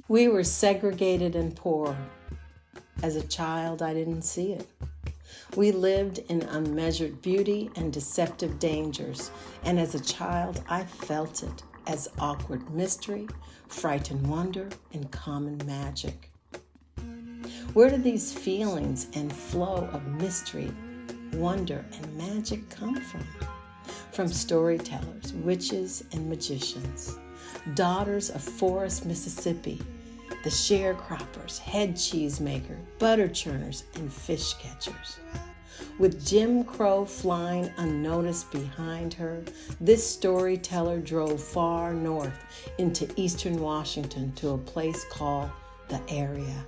We were segregated and poor. As a child, I didn't see it. We lived in unmeasured beauty and deceptive dangers, and as a child, I felt it as awkward mystery, frightened wonder, and common magic. Where do these feelings and flow of mystery, wonder, and magic come from? From storytellers, witches, and magicians, daughters of Forest, Mississippi, the sharecroppers, head cheesemaker, butter churners, and fish catchers. With Jim Crow flying unnoticed behind her, this storyteller drove far north into eastern Washington to a place called the Area.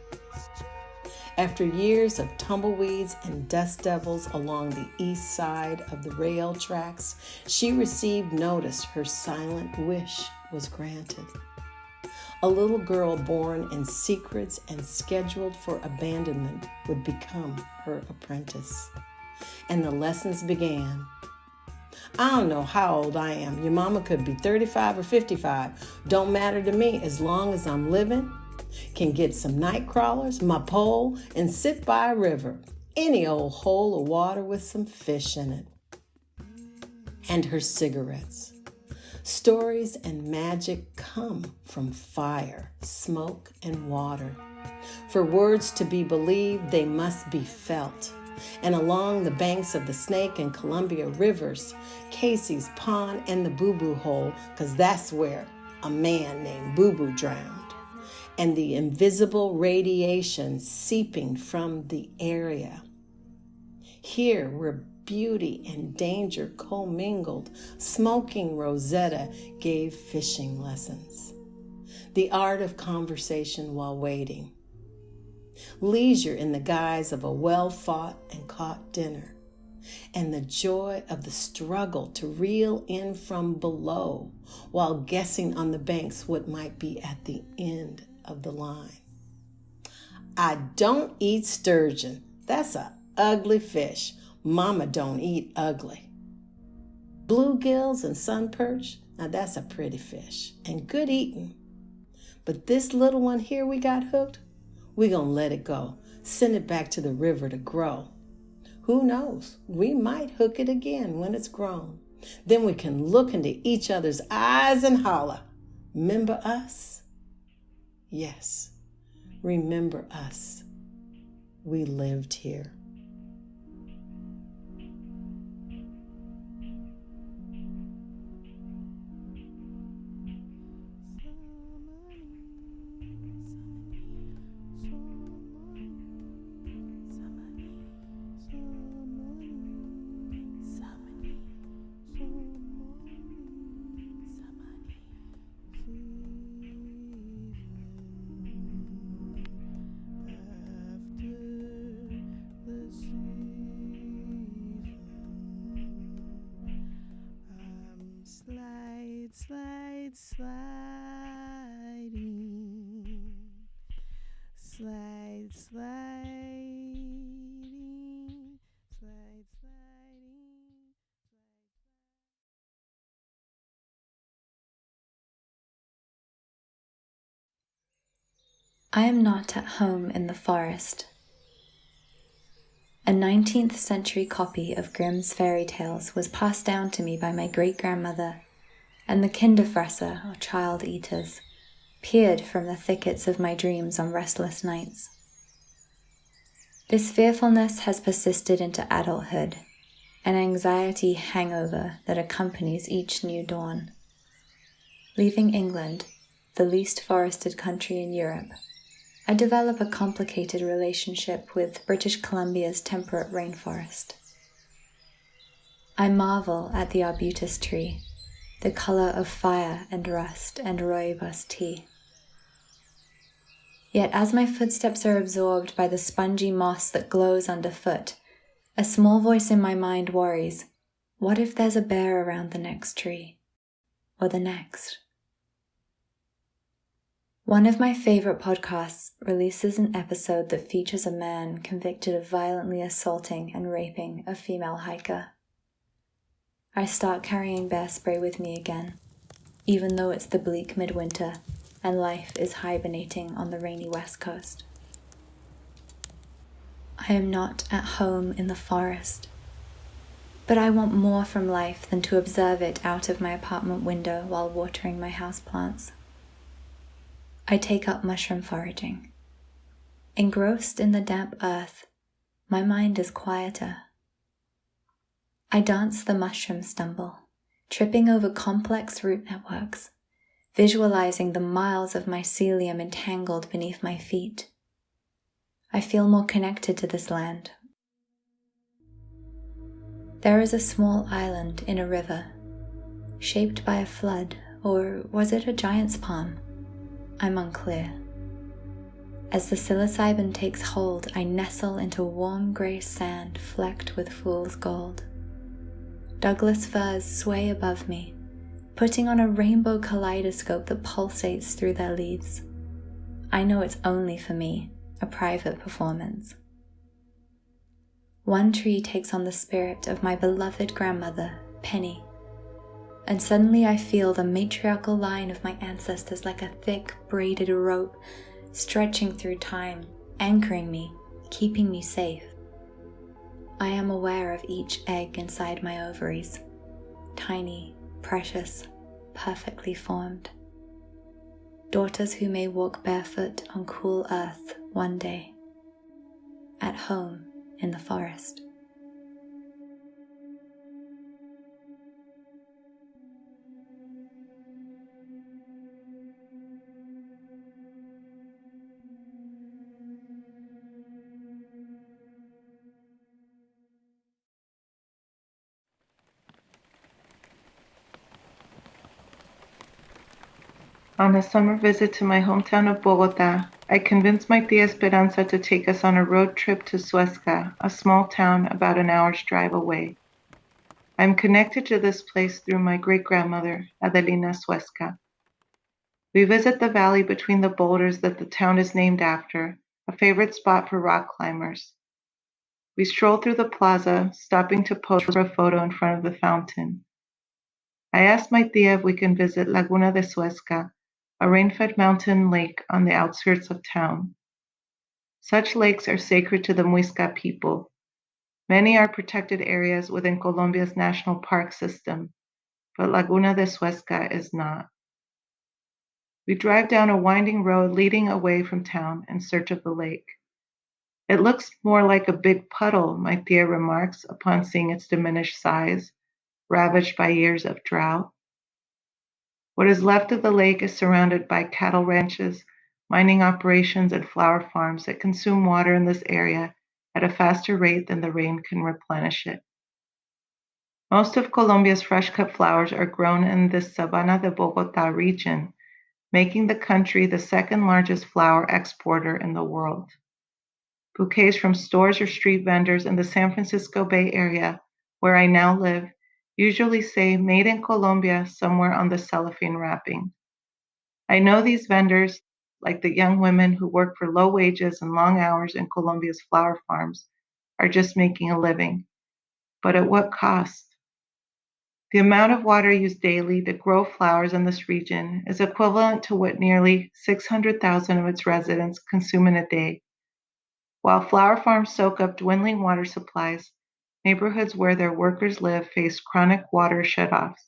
After years of tumbleweeds and dust devils along the east side of the rail tracks, she received notice her silent wish was granted. A little girl born in secrets and scheduled for abandonment would become her apprentice. And the lessons began. I don't know how old I am. Your mama could be 35 or 55. Don't matter to me as long as I'm living. Can get some night crawlers, my pole, and sit by a river. Any old hole of water with some fish in it. And her cigarettes. Stories and magic come from fire, smoke, and water. For words to be believed, they must be felt. And along the banks of the Snake and Columbia rivers, Casey's Pond and the Boo Boo Hole, because that's where a man named Boo Boo drowned. And the invisible radiation seeping from the area. Here, where beauty and danger commingled, smoking Rosetta gave fishing lessons. The art of conversation while waiting. Leisure in the guise of a well-fought and caught dinner. And the joy of the struggle to reel in from below while guessing on the banks what might be at the end of the line. I don't eat sturgeon. That's a ugly fish. Mama don't eat ugly. Bluegills and sun perch, now that's a pretty fish and good eating. But this little one here we got hooked, we gonna let it go. Send it back to the river to grow. Who knows? We might hook it again when it's grown. Then we can look into each other's eyes and holler, remember us? Yes, remember us. We lived here. Sliding. I am not at home in the forest. A 19th century copy of Grimm's fairy tales was passed down to me by my great-grandmother, and the Kinderfresser, or child eaters, peered from the thickets of my dreams on restless nights. This fearfulness has persisted into adulthood, an anxiety hangover that accompanies each new dawn. Leaving England, the least forested country in Europe, I develop a complicated relationship with British Columbia's temperate rainforest. I marvel at the arbutus tree, the color of fire and rust and rooibos tea. Yet as my footsteps are absorbed by the spongy moss that glows underfoot, a small voice in my mind worries, what if there's a bear around the next tree? Or the next? One of my favorite podcasts releases an episode that features a man convicted of violently assaulting and raping a female hiker. I start carrying bear spray with me again, even though it's the bleak midwinter and life is hibernating on the rainy west coast. I am not at home in the forest, but I want more from life than to observe it out of my apartment window while watering my houseplants. I take up mushroom foraging. Engrossed in the damp earth, my mind is quieter. I dance the mushroom stumble, tripping over complex root networks, visualizing the miles of mycelium entangled beneath my feet. I feel more connected to this land. There is a small island in a river, shaped by a flood, or was it a giant's palm? I'm unclear. As the psilocybin takes hold, I nestle into warm grey sand flecked with fool's gold. Douglas firs sway above me, putting on a rainbow kaleidoscope that pulsates through their leaves. I know it's only for me, a private performance. One tree takes on the spirit of my beloved grandmother, Penny, and suddenly I feel the matriarchal line of my ancestors like a thick, braided rope stretching through time, anchoring me, keeping me safe. I am aware of each egg inside my ovaries, tiny, precious, perfectly formed. Daughters who may walk barefoot on cool earth one day, at home in the forest. On a summer visit to my hometown of Bogota, I convinced my tia Esperanza to take us on a road trip to Suezca, a small town about an hour's drive away. I'm connected to this place through my great-grandmother, Adelina Suezca. We visit the valley between the boulders that the town is named after, a favorite spot for rock climbers. We stroll through the plaza, stopping to pose for a photo in front of the fountain. I asked my tia if we can visit Laguna de Suezca, a rain-fed mountain lake on the outskirts of town. Such lakes are sacred to the Muisca people. Many are protected areas within Colombia's national park system, but Laguna de Suezca is not. We drive down a winding road leading away from town in search of the lake. It looks more like a big puddle, my tia remarks upon seeing its diminished size, ravaged by years of drought. What is left of the lake is surrounded by cattle ranches, mining operations, and flower farms that consume water in this area at a faster rate than the rain can replenish it. Most of Colombia's fresh-cut flowers are grown in this Sabana de Bogotá region, making the country the second largest flower exporter in the world. Bouquets from stores or street vendors in the San Francisco Bay Area, where I now live, usually say "Made in Colombia" somewhere on the cellophane wrapping. I know these vendors, like the young women who work for low wages and long hours in Colombia's flower farms, are just making a living. But at what cost? The amount of water used daily to grow flowers in this region is equivalent to what nearly 600,000 of its residents consume in a day. While flower farms soak up dwindling water supplies, neighborhoods where their workers live face chronic water shutoffs.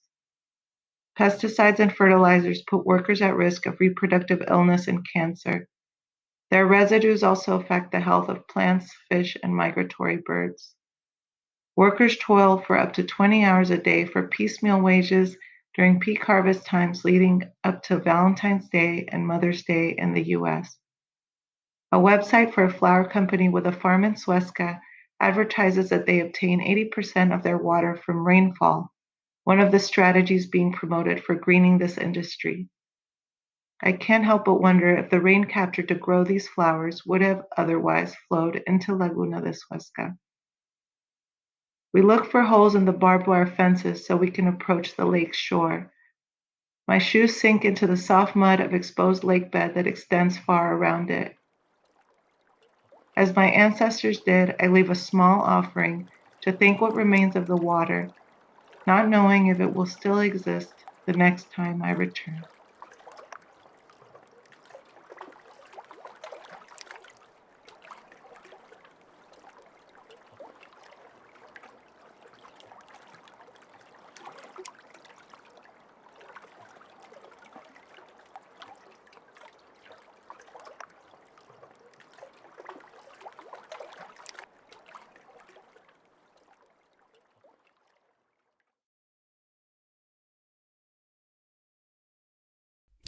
Pesticides and fertilizers put workers at risk of reproductive illness and cancer. Their residues also affect the health of plants, fish, and migratory birds. Workers toil for up to 20 hours a day for piecemeal wages during peak harvest times leading up to Valentine's Day and Mother's Day in the U.S. A website for a flower company with a farm in Suezca advertises that they obtain 80% of their water from rainfall, one of the strategies being promoted for greening this industry. I can't help but wonder if the rain captured to grow these flowers would have otherwise flowed into Laguna de Suezca. We look for holes in the barbed wire fences so we can approach the lake's shore. My shoes sink into the soft mud of exposed lake bed that extends far around it. As my ancestors did, I leave a small offering to thank what remains of the water, not knowing if it will still exist the next time I return.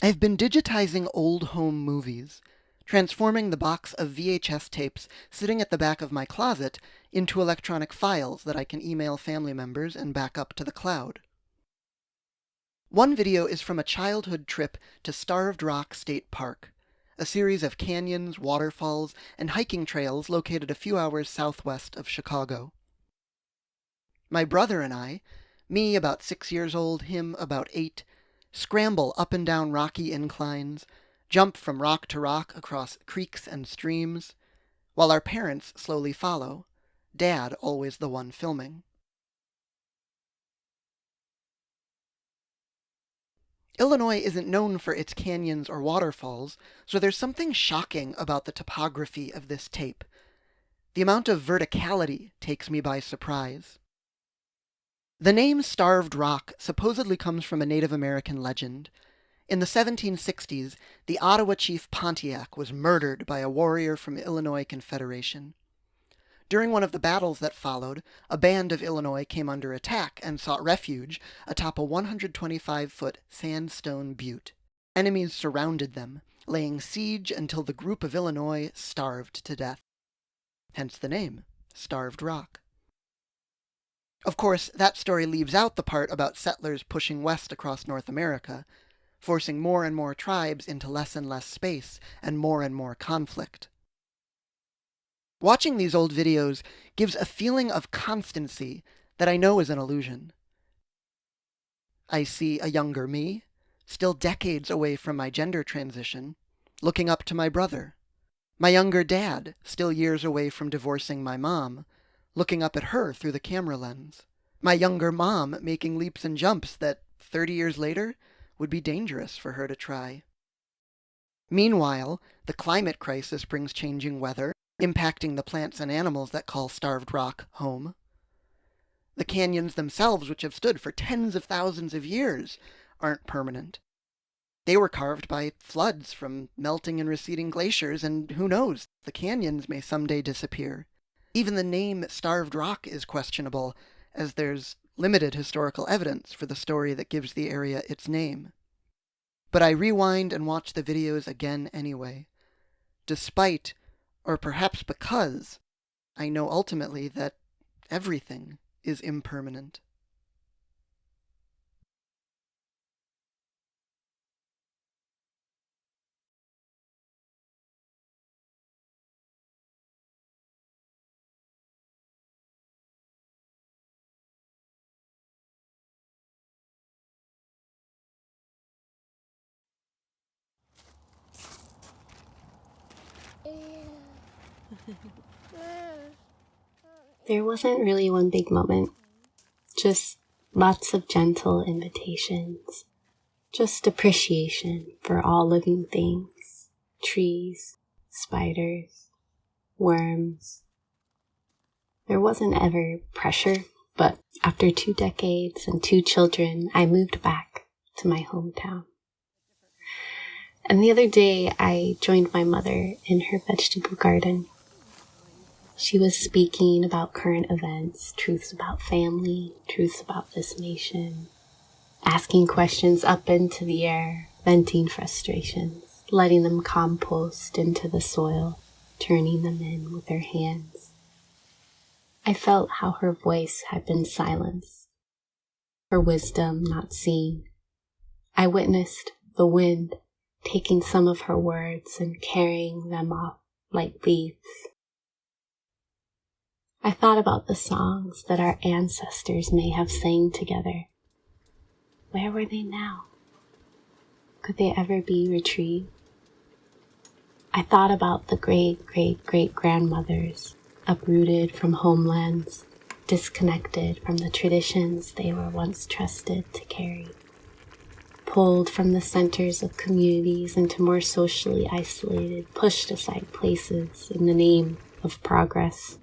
I've been digitizing old home movies, transforming the box of VHS tapes sitting at the back of my closet into electronic files that I can email family members and back up to the cloud. One video is from a childhood trip to Starved Rock State Park, a series of canyons, waterfalls, and hiking trails located a few hours southwest of Chicago. My brother and I, me about 6 years old, him about 8, scramble up and down rocky inclines, jump from rock to rock across creeks and streams, while our parents slowly follow, Dad always the one filming. Illinois isn't known for its canyons or waterfalls, so there's something shocking about the topography of this tape. The amount of verticality takes me by surprise. The name Starved Rock supposedly comes from a Native American legend. In the 1760s, the Ottawa chief Pontiac was murdered by a warrior from Illinois Confederation. During one of the battles that followed, a band of Illinois came under attack and sought refuge atop a 125-foot sandstone butte. Enemies surrounded them, laying siege until the group of Illinois starved to death. Hence the name, Starved Rock. Of course, that story leaves out the part about settlers pushing west across North America, forcing more and more tribes into less and less space and more conflict. Watching these old videos gives a feeling of constancy that I know is an illusion. I see a younger me, still decades away from my gender transition, looking up to my brother. My younger dad, still years away from divorcing my mom, looking up at her through the camera lens. My younger mom making leaps and jumps that 30 years later would be dangerous for her to try. Meanwhile, the climate crisis brings changing weather, impacting the plants and animals that call Starved Rock home. The canyons themselves, which have stood for tens of thousands of years, aren't permanent. They were carved by floods from melting and receding glaciers, and who knows, the canyons may someday disappear. Even the name Starved Rock is questionable, as there's limited historical evidence for the story that gives the area its name. But I rewind and watch the videos again anyway, despite, or perhaps because, I know ultimately that everything is impermanent. There wasn't really one big moment, just lots of gentle invitations, just appreciation for all living things, trees, spiders, worms. There wasn't ever pressure, but after 2 decades and 2 children, I moved back to my hometown. And the other day, I joined my mother in her vegetable garden. She was speaking about current events, truths about family, truths about this nation, asking questions up into the air, venting frustrations, letting them compost into the soil, turning them in with her hands. I felt how her voice had been silenced, her wisdom not seen. I witnessed the wind taking some of her words and carrying them off like leaves. I thought about the songs that our ancestors may have sang together. Where were they now? Could they ever be retrieved? I thought about the great-great-great-grandmothers, uprooted from homelands, disconnected from the traditions they were once trusted to carry, pulled from the centers of communities into more socially isolated, pushed aside places in the name of progress.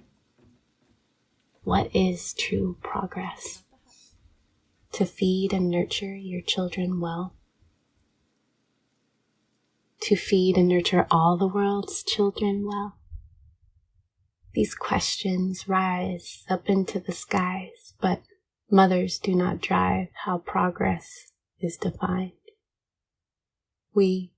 What is true progress? To feed and nurture your children well? To feed and nurture all the world's children well? These questions rise up into the skies, but mothers do not drive how progress is defined. We,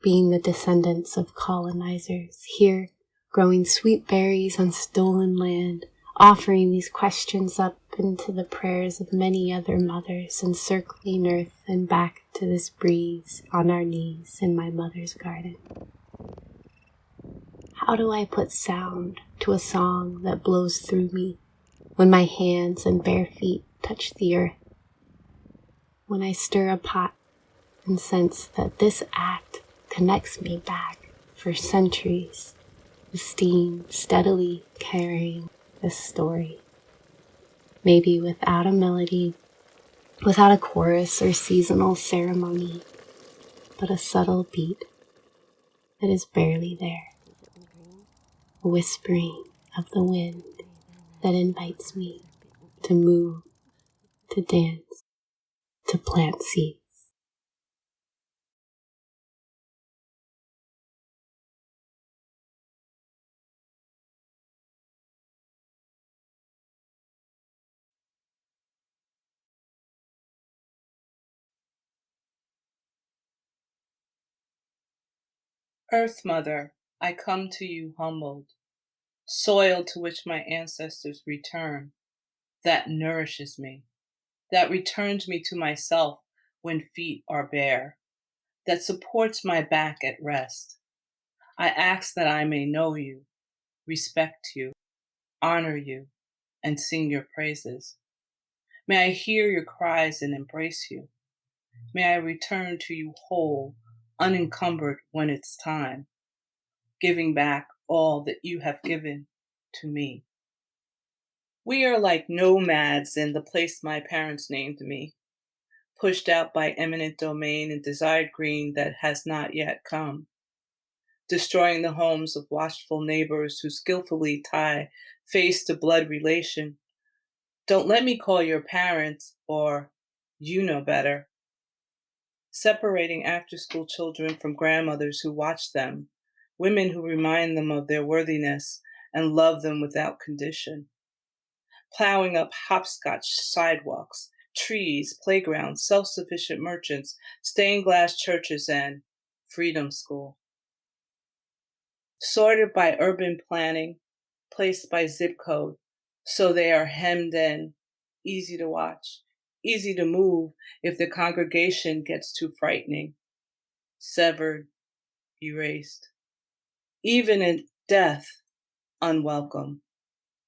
being the descendants of colonizers, here growing sweet berries on stolen land, offering these questions up into the prayers of many other mothers, and circling earth and back to this breeze on our knees in my mother's garden. How do I put sound to a song that blows through me when my hands and bare feet touch the earth? When I stir a pot and sense that this act connects me back for centuries, with steam steadily carrying this story. Maybe without a melody, without a chorus or seasonal ceremony, but a subtle beat that is barely there. A whispering of the wind that invites me to move, to dance, to plant seeds. Earth Mother, I come to you humbled, soil to which my ancestors return, that nourishes me, that returns me to myself when feet are bare, that supports my back at rest. I ask that I may know you, respect you, honor you, and sing your praises. May I hear your cries and embrace you. May I return to you whole, unencumbered when it's time, giving back all that you have given to me. We are like nomads in the place my parents named me, pushed out by eminent domain and desired green that has not yet come, destroying the homes of watchful neighbors who skillfully tie face to blood relation. Don't let me call your parents, or you know better. Separating after-school children from grandmothers who watch them, women who remind them of their worthiness and love them without condition. Plowing up hopscotch sidewalks, trees, playgrounds, self-sufficient merchants, stained glass churches, and freedom school. Sorted by urban planning, placed by zip code, so they are hemmed in, easy to watch, easy to move if the congregation gets too frightening. Severed, erased. Even in death, unwelcome.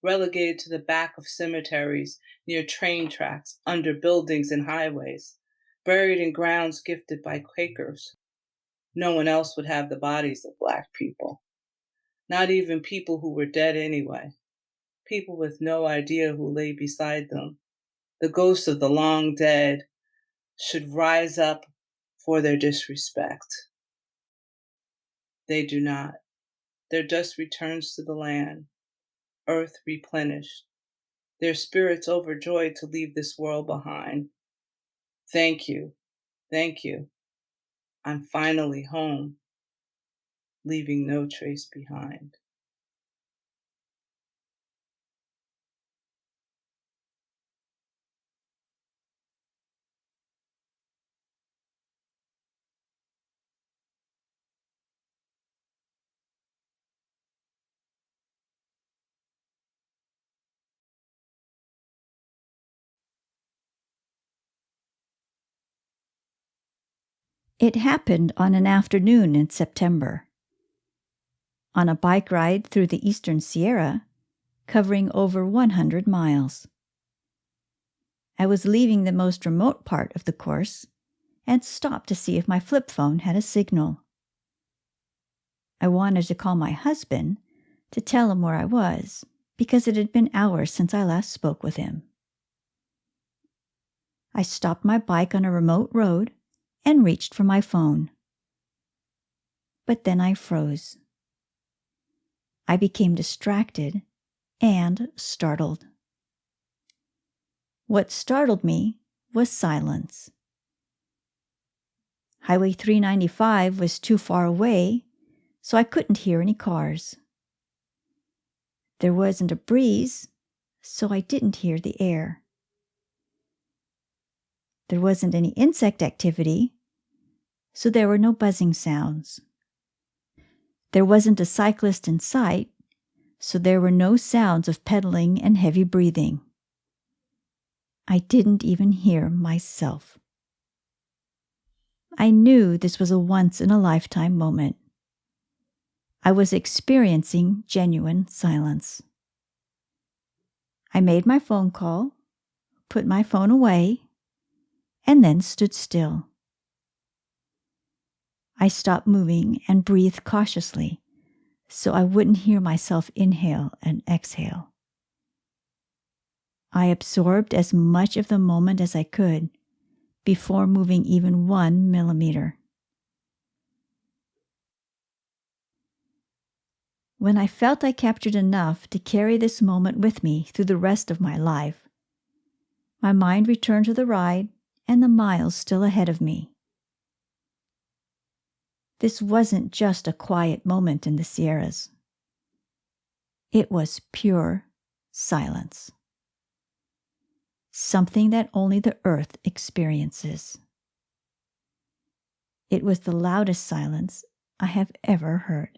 Relegated to the back of cemeteries, near train tracks, under buildings and highways. Buried in grounds gifted by Quakers. No one else would have the bodies of Black people. Not even people who were dead anyway. People with no idea who lay beside them. The ghosts of the long dead should rise up for their disrespect. They do not. Their dust returns to the land, earth replenished, their spirits overjoyed to leave this world behind. Thank you, thank you. I'm finally home, leaving no trace behind. It happened on an afternoon in September. On a bike ride through the Eastern Sierra, covering over 100 miles. I was leaving the most remote part of the course and stopped to see if my flip phone had a signal. I wanted to call my husband to tell him where I was because it had been hours since I last spoke with him. I stopped my bike on a remote road and reached for my phone. But then I froze. I became distracted and startled. What startled me was silence. Highway 395 was too far away, so I couldn't hear any cars. There wasn't a breeze, so I didn't hear the air. There wasn't any insect activity, so there were no buzzing sounds. There wasn't a cyclist in sight, so there were no sounds of pedaling and heavy breathing. I didn't even hear myself. I knew this was a once-in-a-lifetime moment. I was experiencing genuine silence. I made my phone call, put my phone away, and then stood still. I stopped moving and breathed cautiously so I wouldn't hear myself inhale and exhale. I absorbed as much of the moment as I could before moving even 1 millimeter. When I felt I captured enough to carry this moment with me through the rest of my life, my mind returned to the ride and the miles still ahead of me. This wasn't just a quiet moment in the Sierras. It was pure silence. Something that only the earth experiences. It was the loudest silence I have ever heard.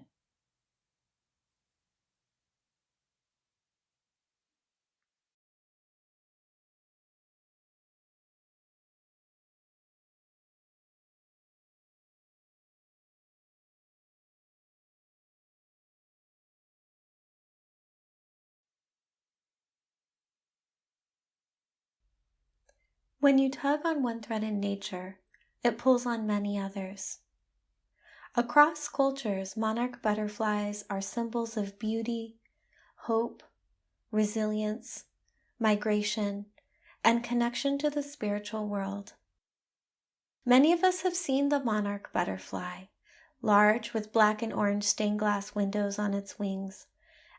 When you tug on one thread in nature, it pulls on many others. Across cultures, monarch butterflies are symbols of beauty, hope, resilience, migration, and connection to the spiritual world. Many of us have seen the monarch butterfly, large with black and orange stained glass windows on its wings,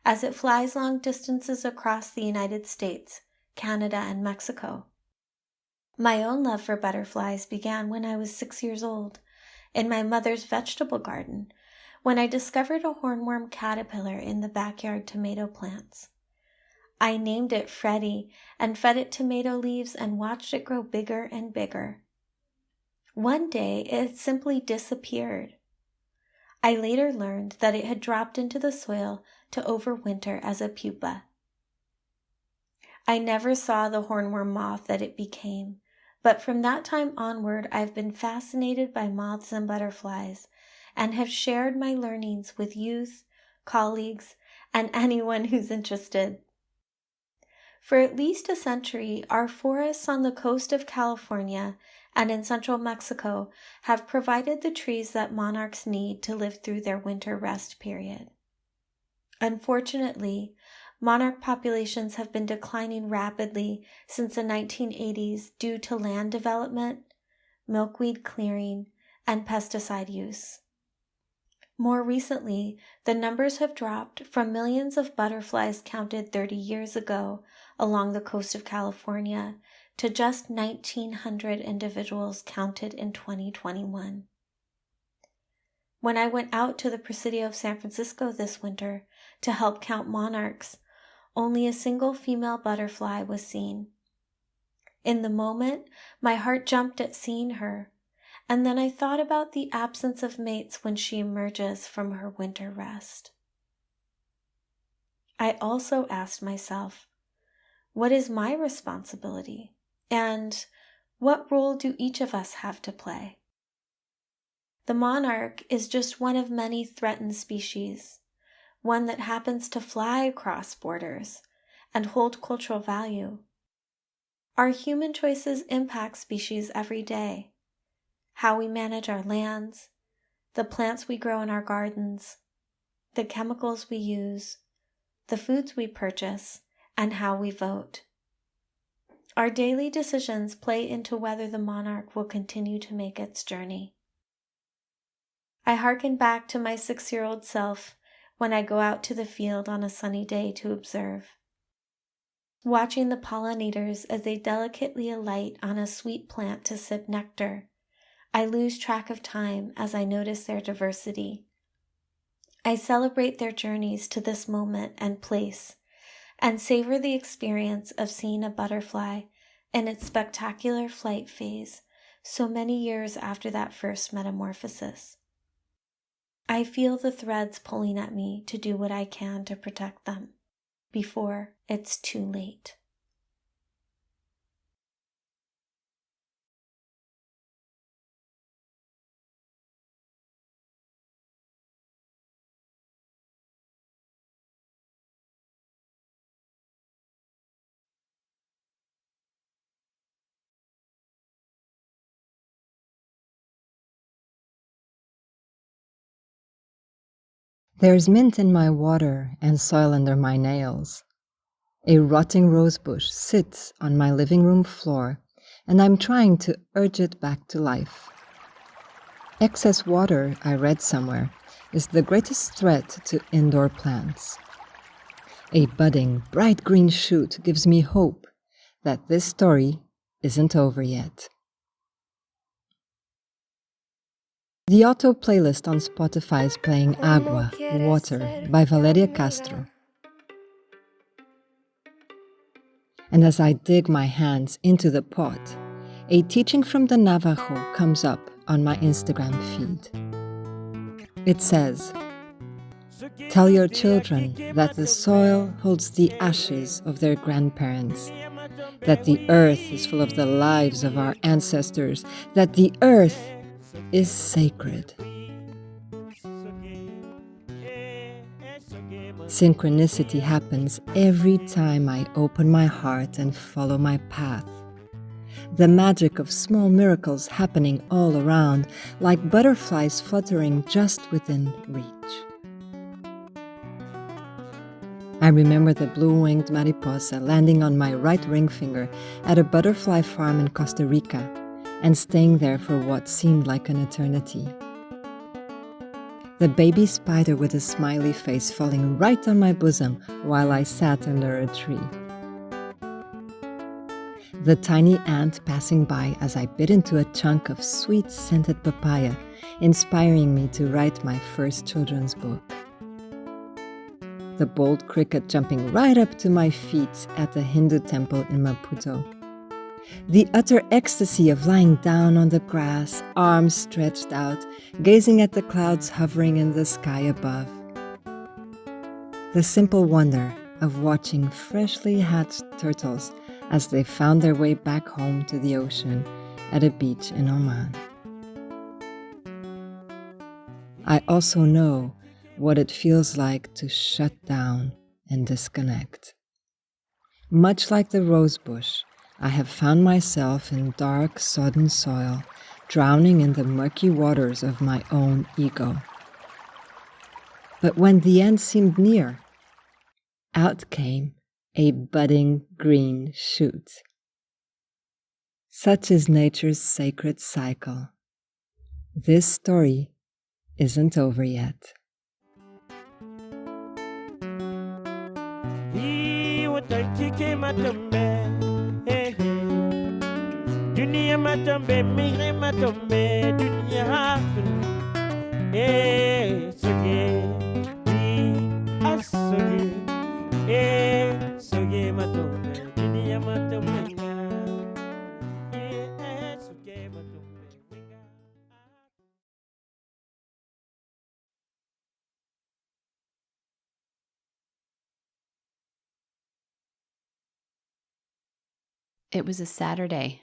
as it flies long distances across the United States, Canada, and Mexico. My own love for butterflies began when I was 6 years old, in my mother's vegetable garden, when I discovered a hornworm caterpillar in the backyard tomato plants. I named it Freddie and fed it tomato leaves and watched it grow bigger and bigger. One day, it simply disappeared. I later learned that it had dropped into the soil to overwinter as a pupa. I never saw the hornworm moth that it became, but from that time onward, I've been fascinated by moths and butterflies and have shared my learnings with youth, colleagues, and anyone who's interested. For at least a century, our forests on the coast of California and in central Mexico have provided the trees that monarchs need to live through their winter rest period. Unfortunately, monarch populations have been declining rapidly since the 1980s due to land development, milkweed clearing, and pesticide use. More recently, the numbers have dropped from millions of butterflies counted 30 years ago along the coast of California to just 1,900 individuals counted in 2021. When I went out to the Presidio of San Francisco this winter to help count monarchs, only a single female butterfly was seen. In the moment, my heart jumped at seeing her, and then I thought about the absence of mates when she emerges from her winter rest. I also asked myself, what is my responsibility? And what role do each of us have to play? The monarch is just one of many threatened species, one that happens to fly across borders and hold cultural value. Our human choices impact species every day. How we manage our lands, the plants we grow in our gardens, the chemicals we use, the foods we purchase, and how we vote. Our daily decisions play into whether the monarch will continue to make its journey. I hearken back to my 6-year-old self when I go out to the field on a sunny day to observe. Watching the pollinators as they delicately alight on a sweet plant to sip nectar, I lose track of time as I notice their diversity. I celebrate their journeys to this moment and place, and savor the experience of seeing a butterfly in its spectacular flight phase so many years after that first metamorphosis. I feel the threads pulling at me to do what I can to protect them before it's too late. There's mint in my water and soil under my nails. A rotting rosebush sits on my living room floor, and I'm trying to urge it back to life. Excess water, I read somewhere, is the greatest threat to indoor plants. A budding, bright green shoot gives me hope that this story isn't over yet. The auto playlist on Spotify is playing Agua, Water by Valeria Castro. And as I dig my hands into the pot, a teaching from the Navajo comes up on my Instagram feed. It says, "Tell your children that the soil holds the ashes of their grandparents, that the earth is full of the lives of our ancestors, that the earth is sacred." Synchronicity happens every time I open my heart and follow my path. The magic of small miracles happening all around, like butterflies fluttering just within reach. I remember the blue-winged mariposa landing on my right ring finger at a butterfly farm in Costa Rica and staying there for what seemed like an eternity. The baby spider with a smiley face falling right on my bosom while I sat under a tree. The tiny ant passing by as I bit into a chunk of sweet scented papaya, inspiring me to write my first children's book. The bold cricket jumping right up to my feet at the Hindu temple in Maputo. The utter ecstasy of lying down on the grass, arms stretched out, gazing at the clouds hovering in the sky above. The simple wonder of watching freshly hatched turtles as they found their way back home to the ocean at a beach in Oman. I also know what it feels like to shut down and disconnect. Much like the rosebush, I have found myself in dark, sodden soil, drowning in the murky waters of my own ego. But when the end seemed near, out came a budding green shoot. Such is nature's sacred cycle. This story isn't over yet. Dunia matombe, migre matombe, dunia hakun. Soge, asoge, soge matombe, dunia matombe. Soge matombe. It was a Saturday.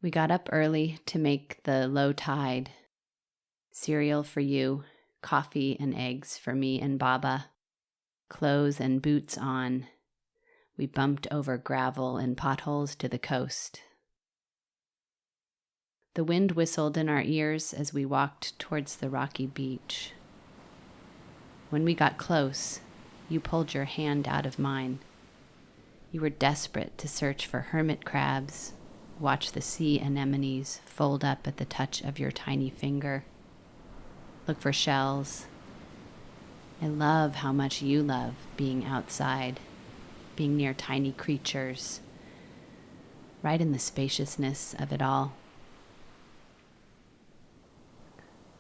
We got up early to make the low tide. Cereal for you, coffee and eggs for me and Baba, clothes and boots on. We bumped over gravel and potholes to the coast. The wind whistled in our ears as we walked towards the rocky beach. When we got close, you pulled your hand out of mine. You were desperate to search for hermit crabs, watch the sea anemones fold up at the touch of your tiny finger, look for shells. I love how much you love being outside, being near tiny creatures, right in the spaciousness of it all.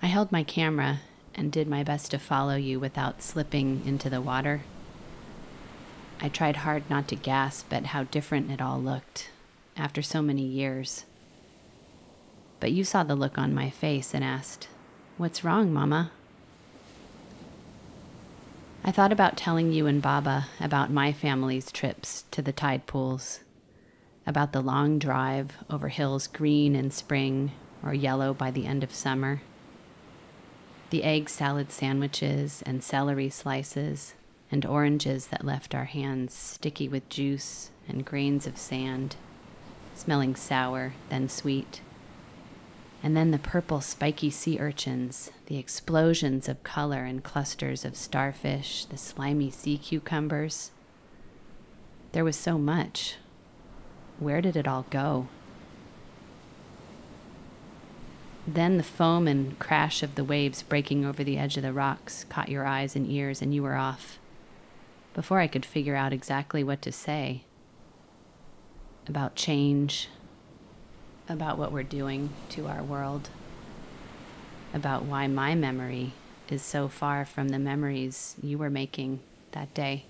I held my camera and did my best to follow you without slipping into the water. I tried hard not to gasp at how different it all looked after so many years. but you saw the look on my face and asked, "What's wrong, Mama?" I thought about telling you and Baba about my family's trips to the tide pools, about the long drive over hills green in spring or yellow by the end of summer, the egg salad sandwiches and celery slices and oranges that left our hands sticky with juice and grains of sand, smelling sour, then sweet. And then the purple spiky sea urchins, the explosions of color and clusters of starfish, the slimy sea cucumbers. There was so much. Where did it all go? Then the foam and crash of the waves breaking over the edge of the rocks caught your eyes and ears, and you were off. Before I could figure out exactly what to say. About change, about what we're doing to our world, about why my memory is so far from the memories you were making that day.